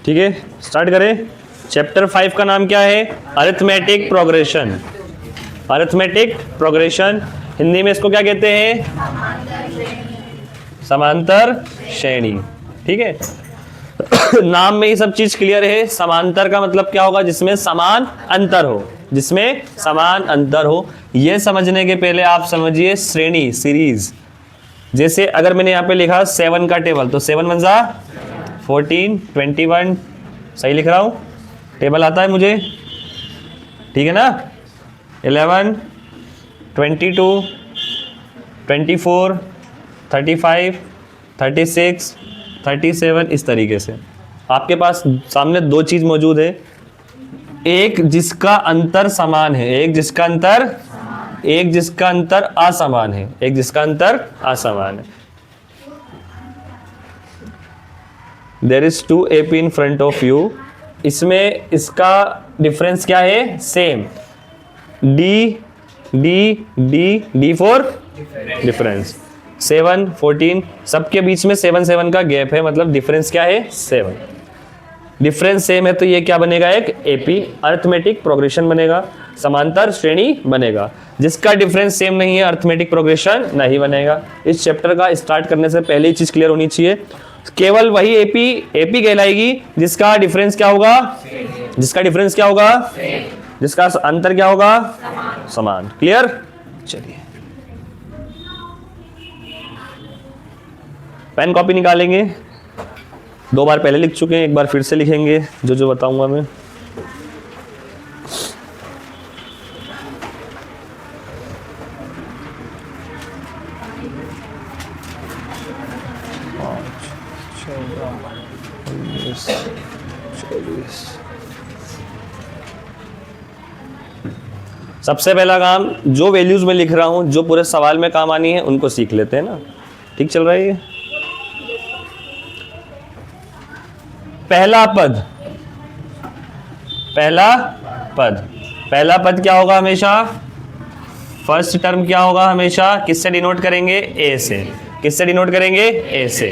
ठीक है, स्टार्ट करें। चैप्टर 5 का नाम क्या है? Arithmetic progression. Arithmetic progression, Hindi में इसको क्या कहते हैं? समांतर श्रेणी। ठीक है, नाम में ही सब चीज क्लियर है। समांतर का मतलब क्या होगा? जिसमें समान अंतर हो, जिसमें समान अंतर हो। यह समझने के पहले आप समझिए श्रेणी, सीरीज। जैसे अगर मैंने यहाँ पे लिखा 7 का टेबल, तो 7 वन जा 14, 21, सही लिख रहा हूँ? टेबल आता है मुझे, ठीक है ना? 11, 22, 24, 35, 36, 37, इस तरीके से आपके पास सामने दो चीज मौजूद है। एक जिसका अंतर समान है, एक जिसका अंतर असमान है, एक जिसका अंतर असमान है। There is 2 AP in front of you. इसमें इसका डिफरेंस क्या है? सेम। D for difference. 7, 14 सबके बीच में 7 7 का गैप है, मतलब डिफरेंस क्या है? 7। डिफरेंस सेम है तो ये क्या बनेगा? एक एपी, अरिथमेटिक प्रोग्रेशन बनेगा, समांतर श्रेणी बनेगा। जिसका डिफरेंस सेम नहीं है, अरिथमेटिक प्रोग्रेशन नहीं बनेगा। इस चैप्टर का स्टार्ट करने से पहले ही चीज क्लियर होनी चाहिए। केवल वही एपी कहलाएगी जिसका डिफरेंस क्या होगा? जिसका डिफरेंस क्या होगा? जिसका अंतर क्या होगा? समान। क्लियर? चलिए, पेन कॉपी निकालेंगे। 2 बार पहले लिख चुके हैं, एक बार फिर से लिखेंगे जो जो बताऊंगा मैं। सबसे पहला काम, जो वैल्यूज में लिख रहा हूं, जो पूरे सवाल में काम आनी है, उनको सीख लेते हैं ना। ठीक चल रहा है ये? पहला पद क्या होगा? हमेशा फर्स्ट टर्म क्या होगा? हमेशा किससे डिनोट करेंगे? ए से। किससे डिनोट करेंगे? ए से।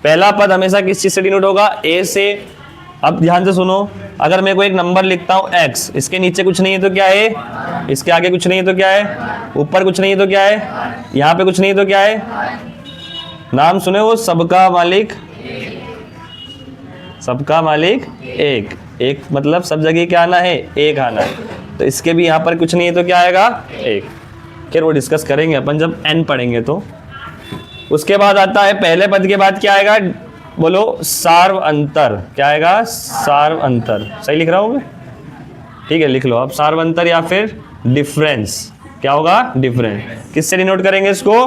पहला पद हमेशा किस चीज से डिनोट होगा? ए से। अब ध्यान से सुनो, अगर मैं कोई एक नंबर लिखता हूं x, इसके नीचे कुछ नहीं है तो क्या है? इसके आगे कुछ नहीं है तो क्या है? ऊपर कुछ नहीं है तो क्या है? यहां पे कुछ नहीं है तो क्या है? नाम सुने हो? सबका मालिक, सबका मालिक एक। एक मतलब सब जगह क्या आना है? एक आना है। तो इसके भी यहां पर कुछ नहीं है तो क्या आएगा? एक। फिर वो डिस्कस करेंगे अपन जब n पढ़ेंगे तो। उसके बाद आता है, पहले पद के बाद क्या आएगा? बोलो, सार्व अंतर। क्या आएगा? सार्व अंतर। सही लिख रहा हूं मैं? ठीक है, लिख लो आप। सार्व अंतर या फिर डिफरेंस। क्या होगा? डिफरेंस। किससे डिनोट करेंगे इसको?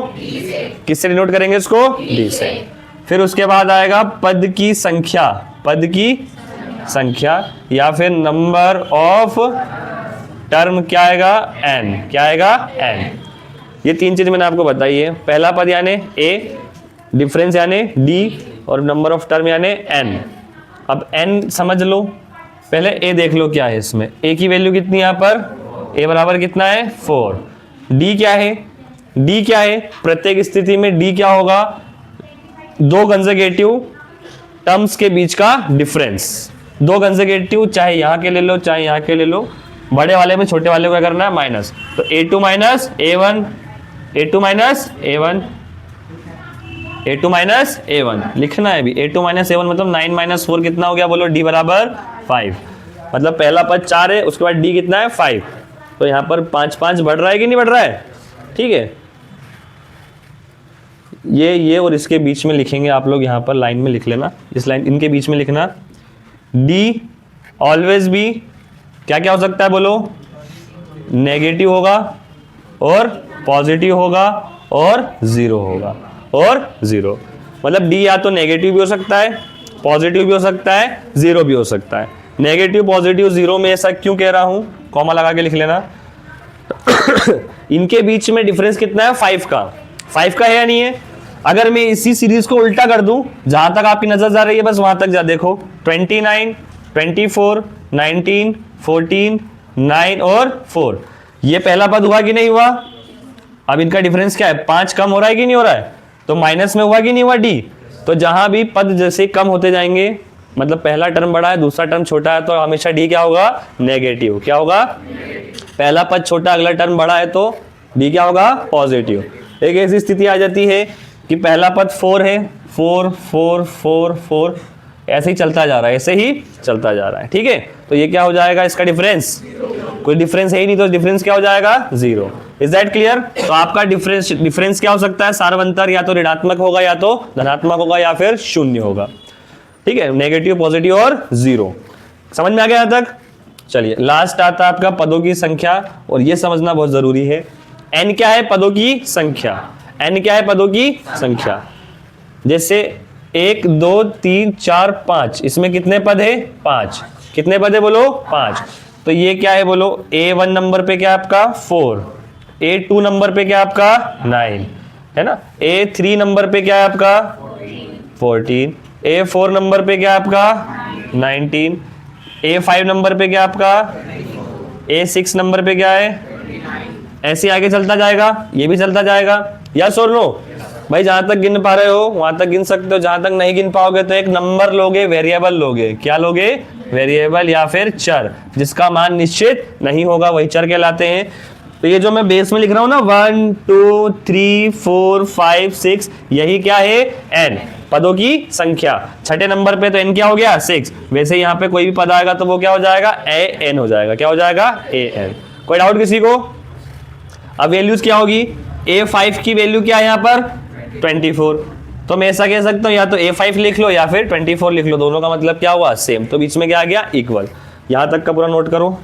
किससे डिनोट करेंगे इसको? डी से। फिर उसके बाद आएगा पद की संख्या। पद की संख्या या फिर नंबर ऑफ टर्म। क्या आएगा? n। क्या आएगा? n। ये 3 चीज मैंने आपको बताई है। पहला पद यानी a, डिफरेंस यानी d, और नंबर ऑफ टर्म यानी n। अब n समझ लो, पहले a देख लो क्या है इसमें। a की वैल्यू कितनी है यहाँ पर? a बराबर कितना है? 4। d क्या है? d क्या है? प्रत्येक स्थिति में d क्या होगा? 2 कंसेक्यूटिव टर्म्स के बीच का डिफरेंस। 2 कंसेक्यूटिव, चाहे यहाँ के ले लो चाहे यहाँ के ले लो। बड़े वाले में छोटे वाले को क्या करना है? माइनस। तो a2 minus a1, a2 minus a1, a2 minus a1 लिखना है भी। a2 माइनस a1 मतलब 9 माइनस 4 कितना हो गया? बोलो, d बराबर 5। मतलब पहला पद 4 है, उसके बाद d कितना है? 5। तो यहाँ पर 5 5 बढ़ रहा है कि नहीं बढ़ रहा है? ठीक है, ये और इसके बीच में लिखेंगे आप लोग, यहाँ पर लाइन में लिख लेना। इस लाइन, इनके बीच में लिखना d ऑलवेज भी क्या क्या हो सकता है? बोलो, नेगेटिव होगा और पॉजिटिव होगा और 0 होगा और 0। मतलब d या तो नेगेटिव भी हो सकता है, पॉजिटिव भी हो सकता है, 0 भी हो सकता है। नेगेटिव, पॉजिटिव, 0 में ऐसा क्यों कह रहा हूं? कॉमा लगा के लिख लेना। इनके बीच में डिफरेंस कितना है? 5 का। 5 का है या नहीं है? अगर मैं इसी सीरीज को उल्टा कर दूं, जहां तक आपकी नजर जा रही है बस वहां तक जा देखो। 29, 24, 19, 14, 9 और 4, ये पहला पद हुआ कि नहीं हुआ? अब इनका डिफरेंस क्या है? 5 कम हो रहा है कि नहीं हो रहा है? तो माइनस में हुआ कि नहीं हुआ? डी। तो जहां भी पद जैसे कम होते जाएंगे मतलब पहला टर्म बड़ा है दूसरा टर्म छोटा है तो हमेशा डी क्या होगा, नेगेटिव। क्या होगा, पहला पद छोटा अगला टर्म बड़ा है तो डी क्या होगा, पॉजिटिव। एक ऐसी स्थिति आ जाती है कि पहला पद 4 है, 4 4 4 4 ऐसे ही चलता जा रहा है, ऐसे ही चलता जा रहा है, ठीक है। तो ये क्या हो जाएगा, इसका डिफरेंस, कोई डिफरेंस है ही नहीं तो डिफरेंस क्या हो जाएगा, 0। Is that clear. तो आपका डिफरेंस क्या हो सकता है, सार्वंतर या तो ऋणात्मक होगा या तो धनात्मक होगा या फिर शून्य होगा, ठीक है, नेगेटिव, पॉजिटिव और 0। समझ में आ गया यहाँ तक। चलिए लास्ट आता है आपका पदों की संख्या, और ये समझना बहुत जरूरी है। n क्या है, पदों की संख्या। n क्या है, पदों की संख्या। जैसे 1 2 3 4 5, इसमें कितने पद है, 5। कितने पद है बोलो, 5। तो ये क्या है बोलो, A1 नंबर पे क्या है आपका 4, A2 नंबर पे क्या है आपका 9 है ना, A3 नंबर पे क्या है आपका 14, A4 नंबर पे क्या है आपका 19, A5 नंबर पे क्या है आपका, A6 नंबर पे क्या है, ऐसे आगे चलता जाएगा, ये भी चलता जाएगा। यस और नो भाई, जहां तक गिन पा रहे हो वहां तक गिन सकते हो, जहां तक नहीं गिन पाओगे तो एक नंबर लोगे, वेरिएबल लोगे। क्या लोगे, वेरिएबल या फिर चर, जिसका मान निश्चित नहीं होगा वही चर कहलाते हैं। तो ये जो मैं बेस में लिख रहा हूं ना 1 2 3 4 5 6, यही क्या है, n, पदों की संख्या। छठे नंबर पे तो n क्या हो गया, 6। वैसे यहाँ पे कोई भी पद आएगा तो वो क्या हो जाएगा, an हो जाएगा। क्या हो जाएगा, an। कोई डाउट किसी को। अब वैल्यूज क्या होगी, A5 की वैल्यू क्या है यहाँ पर 24, तो मैं ऐसा कह सकता हूँ या तो A5 लिख लो या फिर 24 लिख लो, दोनों का मतलब क्या हुआ, सेम। तो बीच में क्या आ गया, इक्वल। यहां तक का पूरा नोट करो।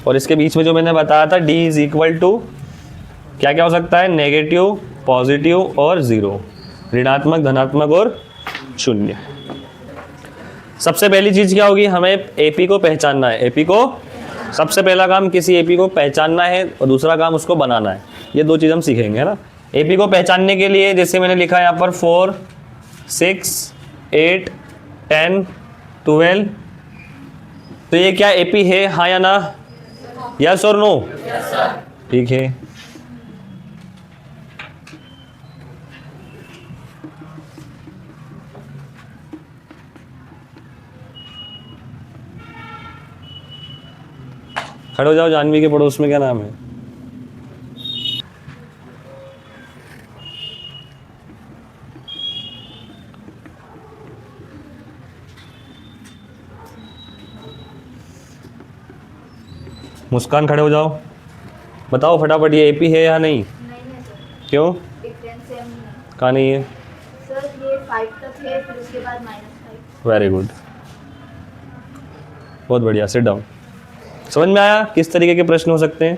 और इसके बीच में जो मैंने बताया था D इज इक्वल टू क्या क्या हो सकता है, नेगेटिव, पॉजिटिव और 0, ऋणात्मक, धनात्मक और शून्य। सबसे पहली चीज क्या होगी, हमें AP को पहचानना है। AP को सबसे पहला काम किसी AP को पहचानना है और दूसरा काम उसको बनाना है। ये दो चीज हम सीखेंगे, है ना। AP को पहचानने के लिए जैसे मैंने लिखा है यहाँ पर 4 6 8 10 12, तो ये क्या AP है, हाँ या ना, यस और नो, ठीक है। खड़े हो जाओ, जानवी के पड़ोस में क्या नाम है, मुस्कान, खड़े हो जाओ, बताओ फटाफट ये AP है या नहीं। क्यों, कहाँ नहीं है सर, ये 5 तक है, फिर उसके बाद -5। वेरी गुड, बहुत बढ़िया, सिट डाउन। समझ में आया किस तरीके के प्रश्न हो सकते हैं।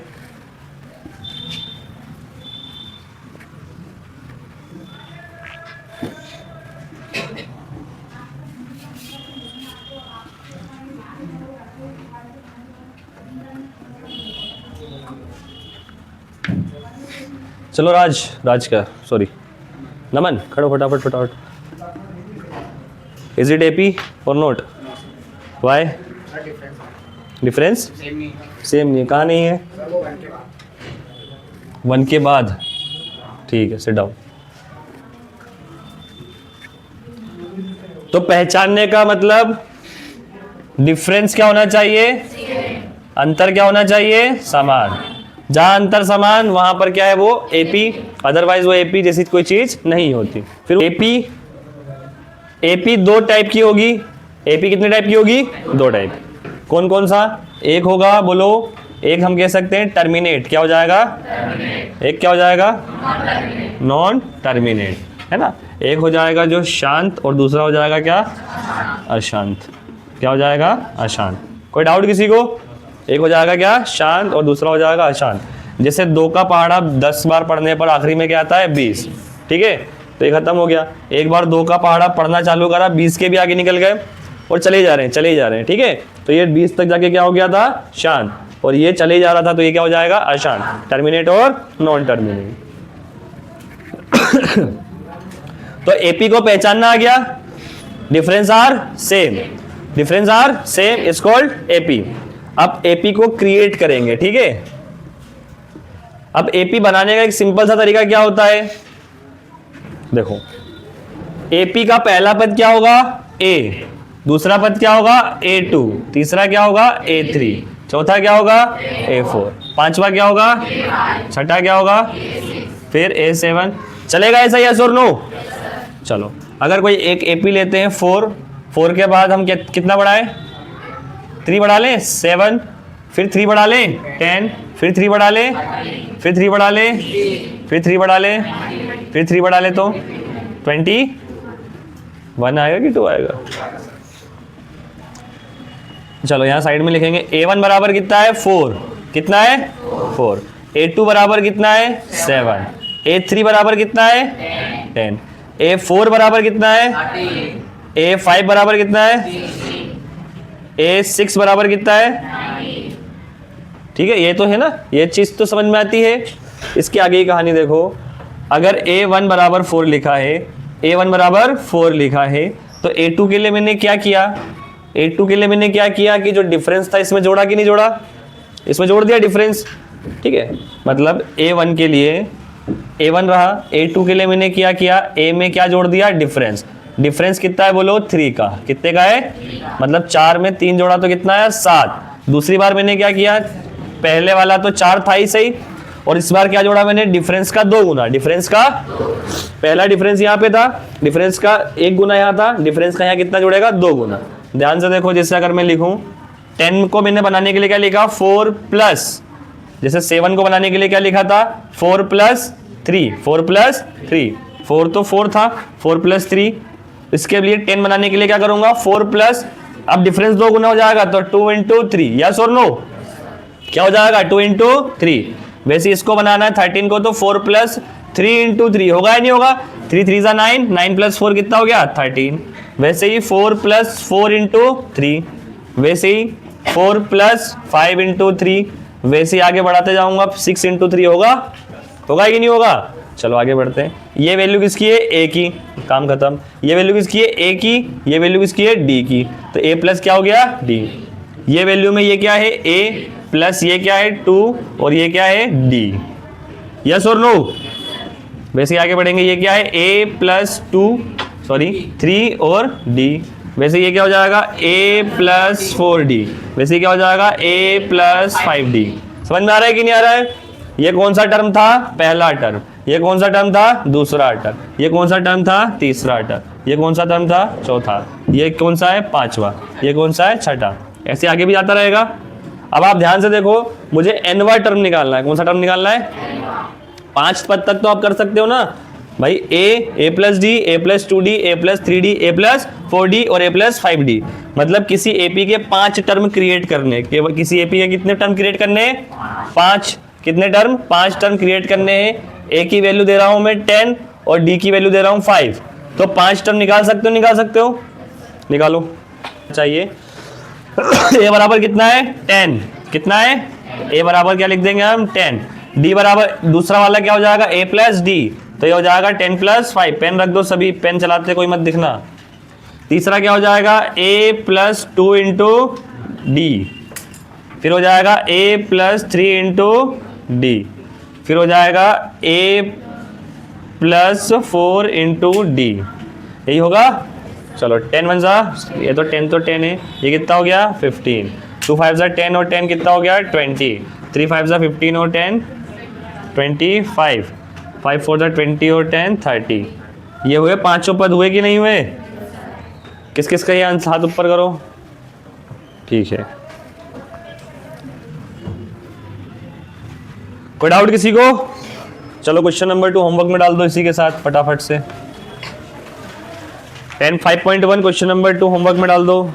चलो राज का, सॉरी नमन, खड़ो फटाफट फटाफट। इज इट AP और नोट, वाई, डिफरेंस सेम नहीं है, कहाँ नहीं है, 1 के बाद, ठीक है, सिट डाउन। तो पहचानने का मतलब डिफरेंस क्या होना चाहिए, अंतर क्या होना चाहिए, समान। जहां अंतर समान वहां पर क्या है, वो AP, अदरवाइज वो AP जैसी कोई चीज नहीं होती। फिर AP 2 टाइप की होगी। AP कितने टाइप की होगी, 2 टाइप। कौन कौन सा, एक होगा बोलो, एक हम कह सकते हैं टर्मिनेट, क्या हो जाएगा, एक क्या हो जाएगा, नॉन टर्मिनेट, है ना। एक हो जाएगा जो शांत और दूसरा हो जाएगा क्या, अशांत। क्या हो जाएगा, अशांत। कोई डाउट किसी को। एक हो जाएगा क्या, शांत, और दूसरा हो जाएगा अशांत। जैसे 2 का पहाड़ा 10 बार पढ़ने पर आखिरी में क्या आता है, 20, ठीक है। तो ये खत्म हो गया। एक बार 2 का पहाड़ा पढ़ना चालू करा, 20 के भी आगे निकल गए और चले जा रहे हैं, ठीक है। तो ये 20 तक जाके क्या हो गया था, शांत, और ये चले जा रहा था तो ये क्या हो जाएगा, अशांत। टर्मिनेट और नॉन टर्मिनेट। तो AP को पहचानना आ गया, difference are same, difference are same is called AP। अब AP को क्रिएट करेंगे, ठीक है। अब AP बनाने का एक सिंपल सा तरीका क्या होता है, देखो AP का पहला पद क्या होगा, ए, दूसरा पद क्या होगा A2, तीसरा क्या होगा A3, चौथा क्या होगा A4, पांचवा क्या होगा, छठा क्या होगा, फिर A7। चलेगा ऐसा, यस और नो? चलो अगर कोई एक AP लेते हैं 4 के बाद हम कितना बढ़ाएं, 3 बढ़ा लें 7, फिर 3 बढ़ा लें 10, फिर 3 बढ़ा लें, फिर 3 बढ़ा लें, फिर 3 बढ़ा लें, फिर 3 बढ़ा लें तो 21 आएगा कि 2 आएगा? चलो यहाँ साइड में लिखेंगे A1 बराबर कितना है 4, कितना है 4, A2 बराबर कितना है 7, A3 बराबर कितना है 10, A4 बराबर कितना है, A5 बराबर कितना है, A6 बराबर कितना है। ठीक है, ये तो है ना, ये चीज तो समझ में आती है। इसके आगे की कहानी देखो, अगर A1 बराबर 4 लिखा है, A1 बराबर 4 लिखा है, तो A2 के लिए मैंने क्या किया, A2 के लिए मैंने क्या किया कि जो डिफरेंस था इसमें जोड़ा कि नहीं जोड़ा, इसमें जोड़ दिया डिफरेंस। ठीक है, मतलब A1 के लिए A1 रहा, A2 के लिए मैंने क्या किया, A में क्या जोड़ दिया, डिफरेंस। डिफरेंस कितना है बोलो, 3 का, कितने का है, मतलब 4 में 3 जोड़ा तो कितना है 7। दूसरी बार मैंने क्या किया, पहले वाला तो 4 था ही सही, और इस बार क्या जोड़ा मैंने, डिफरेंस का 2 गुना, डिफरेंस का, पहला डिफरेंस यहाँ पे था, डिफरेंस का 1 गुना यहाँ था, डिफरेंस का यहाँ कितना जुड़ेगा 2 गुना। ध्यान से देखो, जैसे अगर मैं लिखूं 10 को मैंने बनाने के लिए क्या लिखा 4 प्लस, जैसे 7 को बनाने के लिए क्या लिखा था 4 प्लस 3, 4 प्लस 3, 4 तो 4 था, 4 प्लस 3। इसके लिए 10 बनाने के लिए क्या करूंगा 4 प्लस, अब डिफरेंस 2 गुना हो जाएगा तो 2 इंटू 3, यस और नो, क्या हो जाएगा 2 इंटू 3। वैसे इसको बनाना है 13 को, तो 4 प्लस 3 इंटू 3 होगा या नहीं होगा, 3 3 जा 9, 9 प्लस 4 कितना हो गया 13। वैसे ही 4 प्लस 4 इंटू 3, वैसे ही 4 प्लस 5 इंटू 3, वैसे ही आगे बढ़ाते जाऊंगा 6 इंटू 3 होगा कि नहीं होगा। चलो आगे बढ़ते हैं, ये वैल्यू किसकी है A की, काम खत्म। ये वैल्यू किसकी है A की, ये वैल्यू किसकी है D की, तो A प्लस क्या हो गया D। ये वैल्यू में ये क्या है A प्लस ये क्या है 2 और ये क्या है D, यस और नो। वैसे आगे बढ़ेंगे, ये क्या है A प्लस 3 और D, वैसे ये क्या हो जाएगा A प्लस 4D, वैसे क्या हो जाएगा A प्लस 5D। समझ में आ रहा है कि नहीं आ रहा है। ये कौन सा टर्म था, पहला टर्म, ये कौन सा टर्म था, दूसरा टर्म, ये कौन सा टर्म था, तीसरा टर्म, ये कौन सा टर्म था, चौथा, ये कौन सा है, पांचवा, ये कौन सा है, छठा। ऐसे आगे भी जाता रहेगा। अब आप ध्यान से देखो, मुझे nवां टर्म निकालना है। कौन सा टर्म निकालना है, 5 पद तक तो आप कर सकते हो ना भाई, A plus D, A plus 2D, A plus 3D, A plus 4D और A प्लस 5D। मतलब किसी AP के 5 टर्म क्रिएट करने, केवल किसी AP के कितने टर्म क्रिएट करने हैं, 5। कितने टर्म, 5 टर्म क्रिएट करने हैं। A की वैल्यू दे रहा हूं मैं 10 और D की वैल्यू दे रहा हूं 5, तो 5 टर्म निकाल सकते हो, निकालो चाहिए। A बराबर कितना है 10, कितना है A बराबर क्या लिख देंगे हम 10, D बराबर दूसरा वाला क्या हो जाएगा A प्लस D, तो ये हो जाएगा 10 प्लस 5। पेन रख दो, सभी पेन चलाते कोई मत दिखना। तीसरा क्या हो जाएगा A प्लस 2 इंटू D, फिर हो जाएगा A प्लस 3 इंटू D, फिर हो जाएगा A प्लस 4 इंटू D, यही होगा। चलो 10 1 जा, ये तो 10 तो 10 है, ये कितना हो गया 15, 2 5 जा 10 और 10 कितना हो गया 20, 3 5 जा 15 और 10 25, 5 4 जा 20 और 10 30। ये हुए 5 पद, हुए कि नहीं हुए, किस किस का ये आंसर, हाथ ऊपर करो। ठीक है, कोई डाउट किसी को। चलो क्वेश्चन नंबर 2 होमवर्क में डाल दो इसी के साथ फटाफट से। 10 5.1 क्वेश्चन नंबर 2 होमवर्क में डाल दो।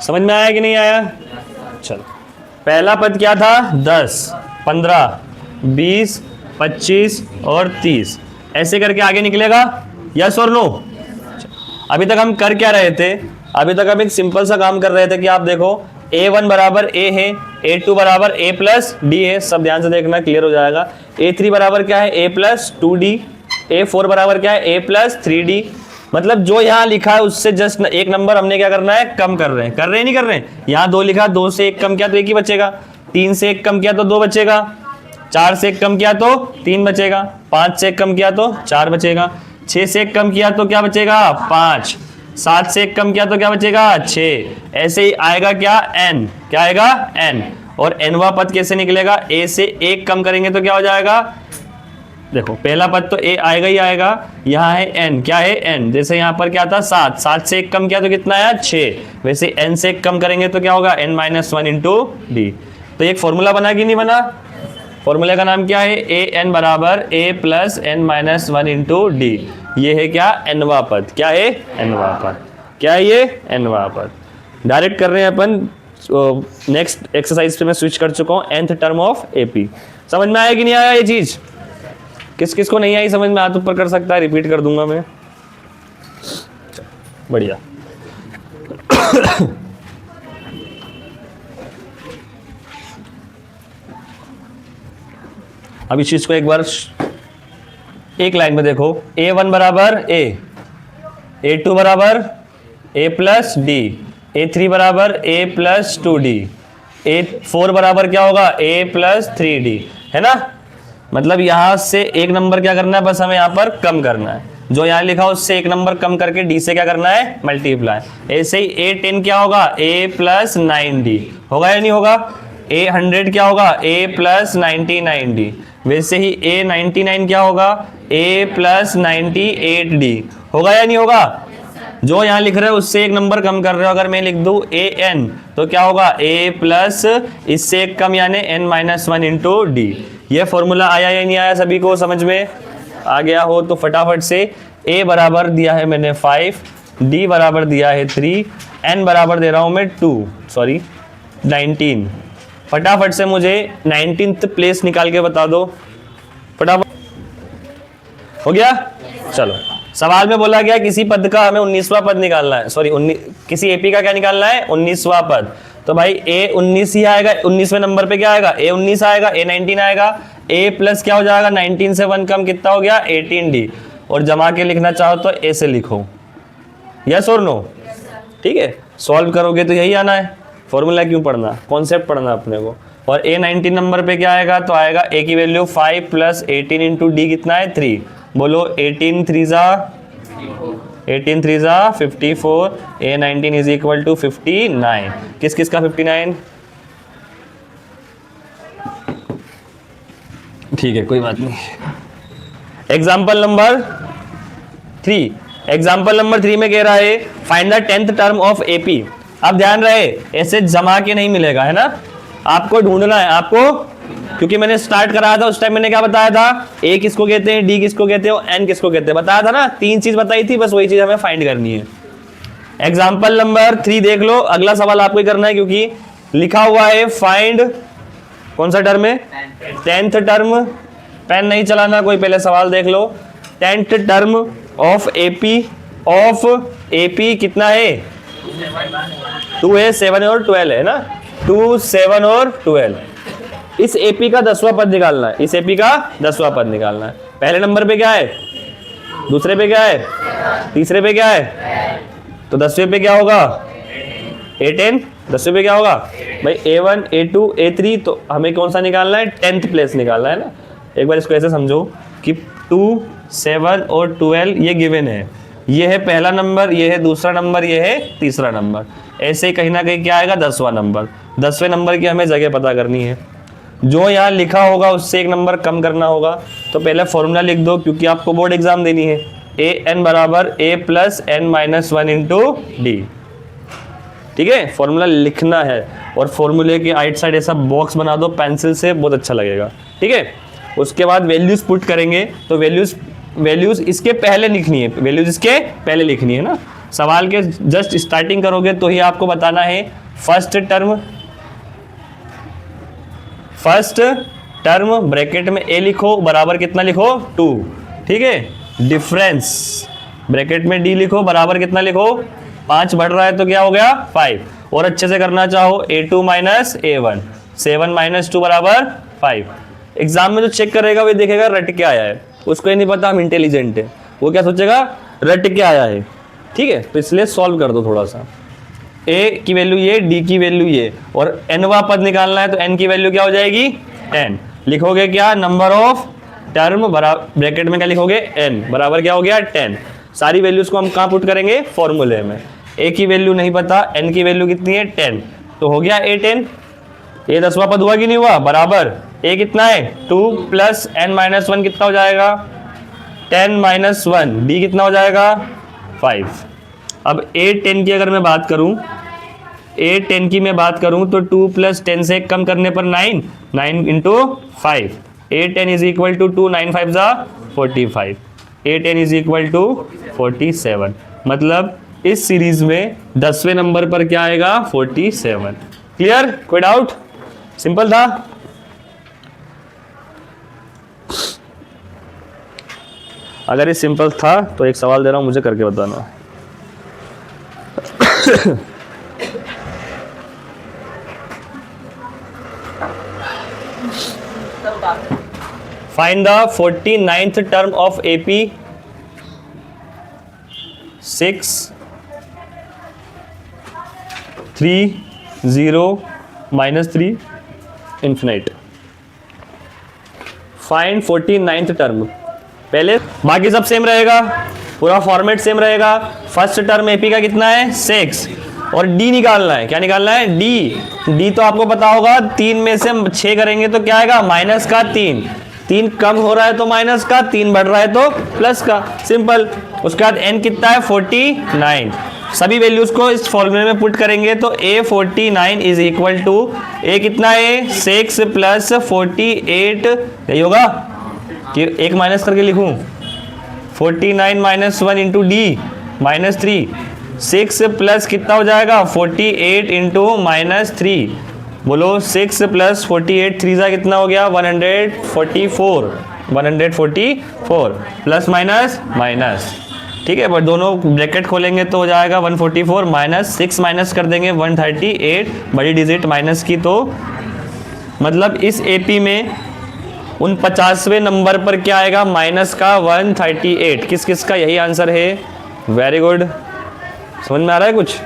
समझ में आया कि नहीं आया। चलो पहला पद क्या था 10 15 20 25 और 30, ऐसे करके आगे निकलेगा, यस और नो। अभी तक हम कर क्या रहे थे, अभी तक हम एक सिंपल सा काम कर रहे थे कि आप देखो A1 बराबर A है, A2 बराबर A प्लस D है, सब ध्यान से देखना क्लियर हो जाएगा। A3 बराबर क्या है A प्लस 2D, A4 बराबर क्या है A प्लस 3D। मतलब जो यहाँ लिखा है उससे जस्ट एक नंबर हमने क्या करना है, कम कर रहे हैं नहीं कर रहे हैं। यहाँ 2 लिखा, 2 से 1 कम किया तो 1 ही बचेगा, 3 से 1 कम किया तो 2 बचेगा, 4 से 1 कम किया तो 3 बचेगा, 5 से 1 कम किया तो 4 बचेगा, 6 से 1 कम किया तो क्या बचेगा 5, 7 से 1 कम किया तो क्या बचेगा 6। ऐसे ही आएगा क्या n, क्या आएगा n। और nवां पद कैसे निकलेगा, a से 1 कम करेंगे तो क्या हो जाएगा, देखो पहला पद तो a आएगा ही आएगा, यहाँ है n, क्या है n। जैसे यहाँ पर क्या था 7, 7 से 1 कम किया तो कितना आया 6, वैसे n से 1 कम करेंगे तो क्या होगा n-1 इंटू डी। तो एक फॉर्मूला बना कि नहीं बना, फॉर्मूले का नाम क्या है, a n बराबर a plus n-1 into D. ये है क्या nवां पद, क्या है nवां पद, क्या है ये nवां पद। डायरेक्ट कर रहे हैं अपन नेक्स्ट एक्सरसाइज पे मैं स्विच कर चुका हूँ, nth टर्म ऑफ एपी। समझ में आया कि नहीं आया ये चीज, किस किस को नहीं आई समझ में, हाथ ऊपर कर सकता है, रिपीट कर दूंगा मैं। बढ़िया। अब इस चीज को एक बार एक लाइन में देखो, a1 बराबर a, a2 बराबर a प्लस डी, a3 बराबर a प्लस 2d, a4 बराबर क्या होगा a प्लस 3d, है ना। मतलब यहां से एक नंबर क्या करना है, बस हमें यहां पर कम करना है, जो यहां लिखा उससे एक नंबर कम करके d से क्या करना है मल्टीप्लाई। ऐसे ही a10 क्या होगा a प्लस 9d, होगा या नहीं होगा। a100 क्या होगा a प्लस 99d, वैसे ही a99 क्या होगा a प्लस 98d, होगा या नहीं होगा। जो यहाँ लिख रहे हो उससे एक नंबर कम कर रहे हो, अगर मैं लिख दूं an तो क्या होगा a प्लस इससे एक कम यानी n-1 इंटू डी। ये फॉर्मूला आया या नहीं आया, सभी को समझ में आ गया हो तो फटाफट से a बराबर दिया है मैंने 5, d बराबर दिया है 3, n बराबर दे रहा हूं मैं 19। फटाफट से मुझे 19th प्लेस निकाल के बता दो, फटाफट। हो गया, चलो। सवाल में बोला गया किसी पद का हमें 19वां पद निकालना है, सॉरी किसी एपी का क्या निकालना है 19वां पद। तो भाई a 19 ही आएगा, 19वें नंबर पे क्या आएगा a 19 आएगा, a 19 आएगा, a प्लस क्या हो जाएगा 19 से 1 कम कितना हो गया 18d। और जमा के लिखना चाहो तो a से लिखो, यस और नो, ठीक है। सॉल्व करोगे तो यही आना है, फॉर्मूला क्यों पढ़ना, कॉन्सेप्ट पढ़ना अपने को। और a 19 नंबर पे क्या आएगा, तो आएगा a की वैल्यू 5 प्लस 18 इंटू डी कितना है 3। बोलो 18 3 जा 54, a 19 इज इक्वल टू 59। किस किस का 59, ठीक है कोई बात नहीं। एग्जाम्पल नंबर 3, एग्जाम्पल नंबर 3 में कह रहा है find the 10th term of AP. अब ध्यान रहे ऐसे जमा के नहीं मिलेगा, है ना, आपको ढूंढना है आपको, क्योंकि मैंने स्टार्ट कराया था उस टाइम मैंने क्या बताया था, ए किसको कहते हैं, डी किसको कहते हैं और एन किसको कहते हैं, बताया था ना, 3 चीज बताई थी, बस वही चीज हमें फाइंड करनी है। एग्जाम्पल नंबर 3 देख लो, अगला सवाल आपको ही करना है क्योंकि लिखा हुआ है फाइंड, कौन सा टर्म है 10th टर्म। पेन नहीं चलाना कोई, पहले सवाल देख लो। 10th टर्म ऑफ एपी कितना है 2 है, 7 है और 12 है ना, 2 7 और 12। इस एपी का 10वां पद निकालना है, इस एपी का 10वां पद निकालना है। पहले नंबर पे क्या है, दूसरे पे क्या है, तीसरे पे क्या है, तो 10वें पे क्या होगा a10, 10वें पे क्या होगा भाई a1 a2 a3। तो हमें कौन सा निकालना है 10th प्लेस निकालना है ना। एक बार इसको ऐसे समझो कि 2 7 और 12 ये गिवन है, ये है पहला नंबर, ये है दूसरा नंबर, ये है तीसरा नंबर। ऐसे ही कहीं ना कहीं क्या आएगा 10वां नंबर। 10वें नंबर की हमें जगह पता करनी है, जो यहाँ लिखा होगा उससे एक नंबर कम करना होगा। तो पहले फॉर्मूला लिख दो क्योंकि आपको बोर्ड एग्जाम देनी है। ए एन बराबर a plus n-1 into D, ठीक है, फॉर्मूला लिखना है। और फॉर्मूले के राइट साइड ऐसा बॉक्स बना दो पेंसिल से, बहुत अच्छा लगेगा, ठीक है। उसके बाद वैल्यूज पुट करेंगे, तो वैल्यूज इसके पहले लिखनी है, वैल्यूज इसके पहले लिखनी है ना। सवाल के जस्ट स्टार्टिंग करोगे तो ही आपको बताना है फर्स्ट टर्म ब्रैकेट में a लिखो बराबर कितना लिखो 2, ठीक है। डिफरेंस ब्रैकेट में d लिखो बराबर कितना लिखो 5, बढ़ रहा है तो क्या हो गया 5। और अच्छे से करना चाहो a2 माइनस a1, 7 माइनस 2 बराबर 5। एग्जाम में जो चेक करेगा वो देखेगा रट के आया है, उसको ये नहीं पता हम इंटेलिजेंट है, वो क्या सोचेगा रट के आया है, ठीक है, तो इसलिए सॉल्व कर दो थोड़ा सा। a की वैल्यू ये, d की वैल्यू ये, और nवा पद निकालना है तो n की वैल्यू क्या हो जाएगी 10। लिखोगे क्या, नंबर ऑफ टर्म बराबर ब्रैकेट में क्या लिखोगे n बराबर क्या हो गया 10। सारी वैल्यूज को हम कहाँ पुट करेंगे, फॉर्मूले में। a की वैल्यू नहीं पता, n की वैल्यू कितनी है 10, तो हो गया a10। ये 10वां पद हुआ कि नहीं हुआ, बराबर a कितना है 2 प्लस n माइनस 1 कितना हो जाएगा 10 माइनस 1, d कितना हो जाएगा 5। अब a10 की अगर मैं बात करूं, a10 की मैं बात करूं तो 2 प्लस 10 से कम करने पर 9, 9 into 5, a10 is equal to 2, 9 5 जा 45, a10 इज इक्वल टू 47। मतलब इस सीरीज में 10वें नंबर पर क्या आएगा 47। क्लियर, कोई डाउट, सिंपल था। अगर ये सिंपल था तो एक सवाल दे रहा हूं, मुझे करके बताना। Find the 49th term of AP 6 3 0 minus 3 infinite। Find 49th term। पहले बाकी सब सेम रहेगा, पूरा फॉर्मेट सेम रहेगा। फर्स्ट टर्म एपी का कितना है 6, और डी निकालना है। क्या निकालना है, डी तो आपको पता होगा 3 में से 6 करेंगे तो क्या आएगा माइनस का 3, 3 कम हो रहा है तो माइनस का, 3 बढ़ रहा है तो प्लस का, सिंपल। उसके बाद एन कितना है 49। सभी वैल्यूज को इस फॉर्मूले में पुट करेंगे तो a 49 is equal to a कितना है 6 प्लस 48, यही होगा कि एक माइनस करके लिखूं 49 minus 1 into D minus 3, 6 plus कितना हो जाएगा 48 इंटू माइनस 3, बोलो 6 प्लस 48, 3 जा कितना हो गया 144, 144 प्लस माइनस माइनस, ठीक है। बट दोनों ब्रैकेट खोलेंगे तो हो जाएगा 144 माइनस 6 माइनस कर देंगे 138, बड़ी डिजिट माइनस की, तो मतलब इस एपी में 49वें नंबर पर क्या आएगा माइनस का 138। किस किस का यही आंसर है, वेरी गुड। समझ में आ रहा है कुछ,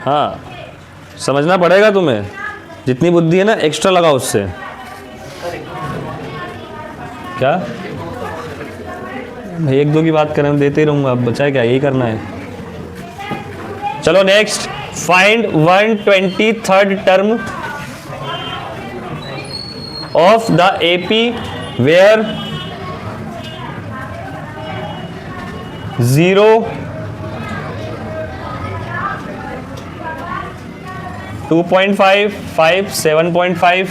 हाँ समझना पड़ेगा तुम्हें, जितनी बुद्धि है ना एक्स्ट्रा लगाओ उससे। क्या भाई, एक दो की बात करें देते ही रहूंगा, अब बचा है क्या, यही करना है। चलो next, find 123rd term of the AP where 0 2.5 5 7.5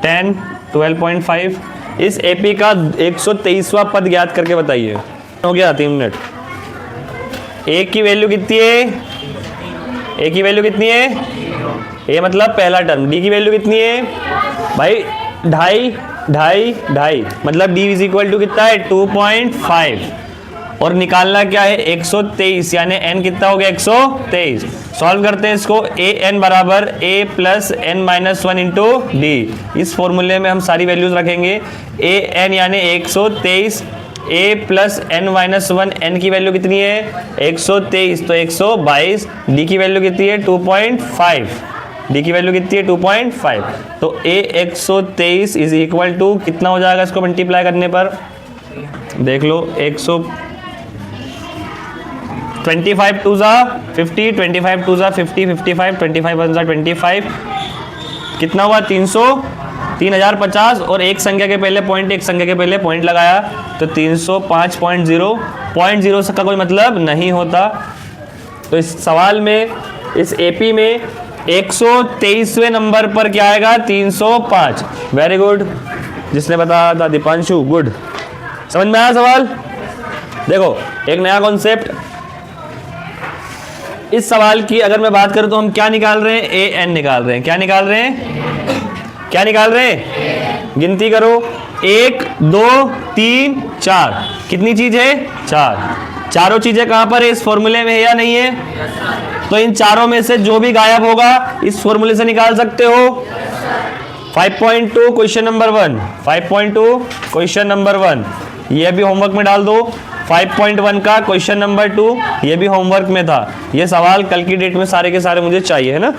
10 12.5। इस एपी का 123वां पद ज्ञात करके बताइए। हो गया 3 मिनट। ए की वैल्यू कितनी है, ए की वैल्यू कितनी है, ए मतलब पहला टर्म। डी की वैल्यू कितनी है भाई 2.5 मतलब डी इज इक्वल टू कितना है 2.5, और निकालना क्या है 123, यानी n कितना हो गया 123। सॉल्व करते हैं इसको, ए एन बराबर A plus n minus 1 into D. इस फॉर्मूले में हम सारी वैल्यूज रखेंगे। ए एन यानी 123, ए प्लस एन माइनस 1, एन की वैल्यू कितनी है 123 तो 122, डी की वैल्यू कितनी है 2.5, डी की वैल्यू कितनी है 2.5, तो ए 123 इज इक्वल टू कितना हो जाएगा, इसको मल्टीप्लाई करने पर देख लो 25 2 जा 50, 25 2 जा 50, 55 25 1 जा 25, कितना हुआ 3050, और एक संख्या के पहले पॉइंट एक संख्या के पहले पॉइंट लगाया तो 305.0 का कोई मतलब नहीं होता। तो इस सवाल में इस एपी में 123वें नंबर पर क्या आएगा 305। वेरी गुड, जिसने बताया था दीपांशु, गुड। समझ में आया सवाल। देखो एक नया कॉन्सेप्ट, इस सवाल की अगर मैं बात करूं तो हम क्या निकाल रहे हैं, ए एन निकाल रहे हैं। क्या निकाल रहे हैं, क्या निकाल रहे हैं, गिनती करो 1 2 3 4, कितनी चीज है 4, चारों चीजें कहां पर है इस फॉर्मूले में है या नहीं है, तो इन चारों में से जो भी गायब होगा इस फॉर्मूले से निकाल सकते हो। 5.2 क्वेश्चन नंबर 1, 5.2 क्वेश्चन नंबर 1 ये भी होमवर्क में डाल दो। 5.1 का क्वेश्चन नंबर 2 ये भी होमवर्क में था। ये सवाल कल की डेट में सारे के सारे मुझे चाहिए, है ना।